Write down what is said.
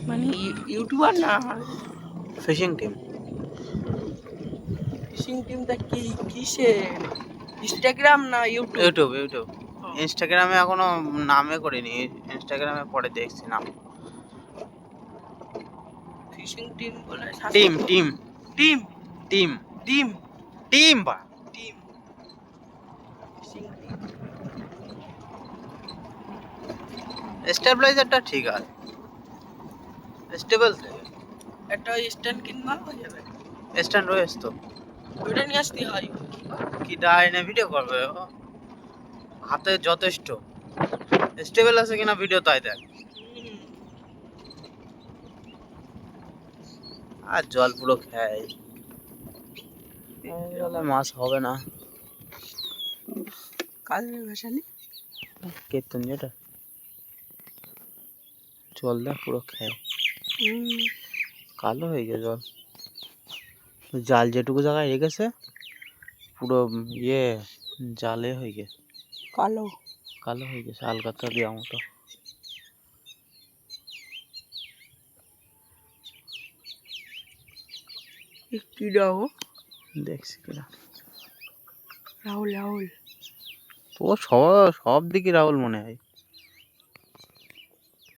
মানে ইউটিউবার না, fishing team. Fishing টিমটা কি কিসের? ইনস্টাগ্রাম না ইউটিউব? YouTube YouTube. ইনস্টাগ্রামে এখনো নামে করিনি, ইনস্টাগ্রামে পরে দেখছি নাম। ফিশিং টিম বলে team team team team team team বা টিম ফিশিং টিম। স্টেবিলাইজারটা ঠিক আছে, স্টেবল থাকে। একটা স্ট্যান্ড কিনবা হয়ে যাবে। স্ট্যান্ড রয়েছে তো, ওইটা নিয়ে আসতে হয়। কি ডাইনে ভিডিও করবে ও? হাতে যথেষ্ট স্টেবল আছে কিনা ভিডিও তাই দেখ। আর জল পুরো খায়, জলে মাছ হবে না। কাজে ভাসালি কীর্তন যেটা জল দেখ পুরো খায়, কালো হয়ে গেছে জল। জাল যেটুকু জায়গায় রেখেছে পুরো ইয়ে জালে হয়ে গেছে, কালো কালো হয়ে গেছে আলকাতরা দেওয়া মতো। কি দাও দেখছি কিনা রাহুল রাহুল তো সব দিকে রাহুল মনে হয়।